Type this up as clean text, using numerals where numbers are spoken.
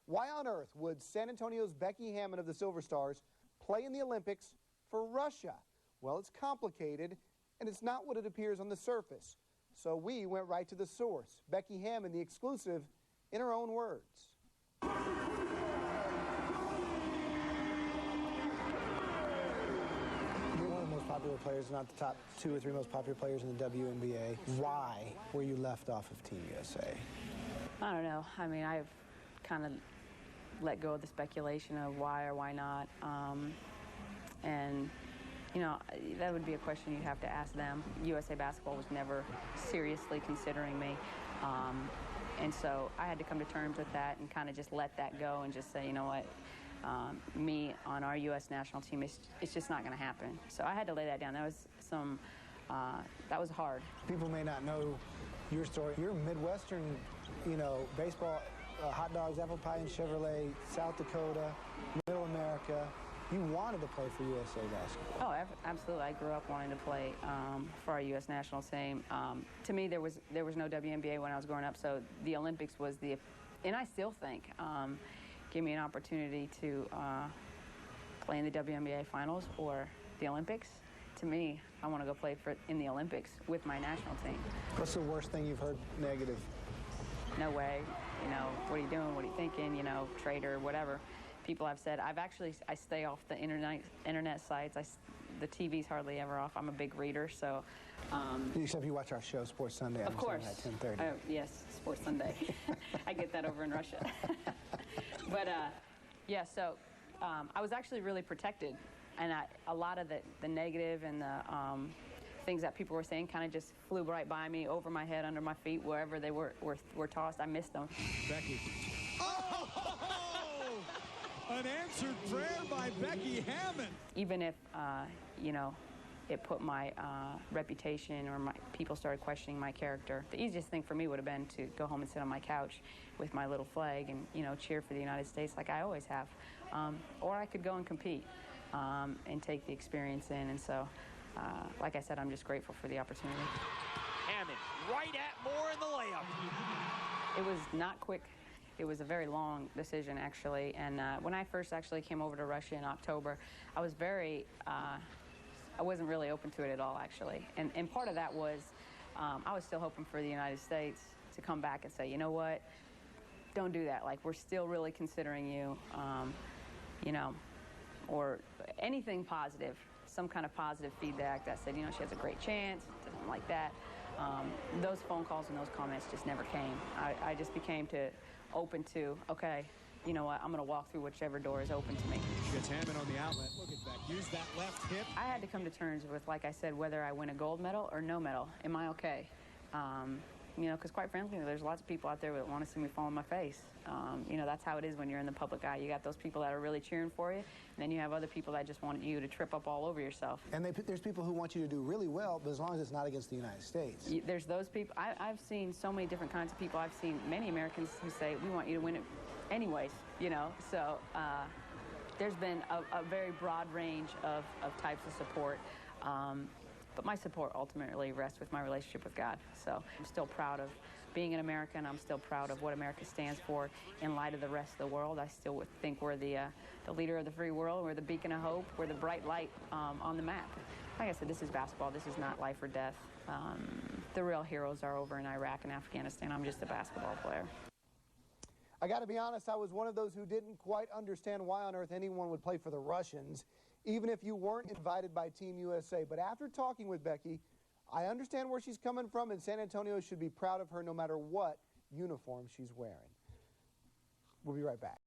Why on earth would San Antonio's Becky Hammon of the Silver Stars play in the Olympics for Russia? Well, it's complicated, and it's not what it appears on the surface. So we went right to the source. Becky Hammon, the exclusive, in her own words. You're one of the most popular players, not the top 2 or 3 most popular players in the WNBA. Why were you left off of Team USA? I don't know. I mean, I've kind of let go of the speculation of why or why not. And, you know, that would be a question you'd have to ask them. USA Basketball was never seriously considering me. And so I had to come to terms with that and kind of just let that go and just say, you know what, me on our U.S. national team, it's just not going to happen. So I had to lay that down. That was hard. People may not know your story. You're Midwestern, you know, baseball, hot dogs, apple pie, and Chevrolet, South Dakota, Middle America. You wanted to play for USA Basketball. Oh, absolutely. I grew up wanting to play for our U.S. national team. To me, there was no WNBA when I was growing up, so the Olympics was and I still think, give me an opportunity to play in the WNBA finals or the Olympics. To me, I want to go play in the Olympics with my national team. What's the worst thing you've heard negative? No way. You know, what are you doing? What are you thinking? You know, traitor, whatever. People have said. I stay off the internet sites. The TV's hardly ever off. I'm a big reader, so. Except you watch our show, Sports Sunday. Of course. At 10:30. Oh, yes, Sports Sunday. I get that over in Russia. But yeah, so I was actually really protected, and a lot of the negative and the things that people were saying kind of just flew right by me, over my head, under my feet, wherever they were tossed. I missed them. Becky. Oh! An answered prayer by Becky Hammon. Even if, you know, it put my reputation or people started questioning my character, the easiest thing for me would have been to go home and sit on my couch with my little flag and, you know, cheer for the United States like I always have. Or I could go and compete and take the experience in. And so, like I said, I'm just grateful for the opportunity. Hammon right at Moore in the layup. It was not quick. It was a very long decision, actually. And when I first actually came over to Russia in October, I was I wasn't really open to it at all, actually. And part of that was I was still hoping for the United States to come back and say, you know what, don't do that. Like, we're still really considering you, you know, or anything positive, some kind of positive feedback that said, you know, she has a great chance, something like that. Those phone calls and those comments just never came. I just became open to, okay, you know what, I'm going to walk through whichever door is open to me. Gets Hammon on the outlet. Look at that. Use that left hip. I had to come to terms with, like I said, whether I win a gold medal or no medal. Am I okay? You know, because quite frankly, there's lots of people out there that want to see me fall on my face. You know, that's how it is when you're in the public eye. You got those people that are really cheering for you, and then you have other people that just want you to trip up all over yourself. And there's people who want you to do really well, but as long as it's not against the United States. There's those people. I've seen so many different kinds of people. I've seen many Americans who say, we want you to win it anyways, you know. So there's been a very broad range of types of support. But my support ultimately rests with my relationship with God. So I'm still proud of being an American. I'm still proud of what America stands for in light of the rest of the world. I still think we're the leader of the free world. We're the beacon of hope. We're the bright light on the map. Like I said, this is basketball. This is not life or death. The real heroes are over in Iraq and Afghanistan. I'm just a basketball player. I got to be honest, I was one of those who didn't quite understand why on earth anyone would play for the Russians, even if you weren't invited by Team USA. But after talking with Becky, I understand where she's coming from, and San Antonio should be proud of her no matter what uniform she's wearing. We'll be right back.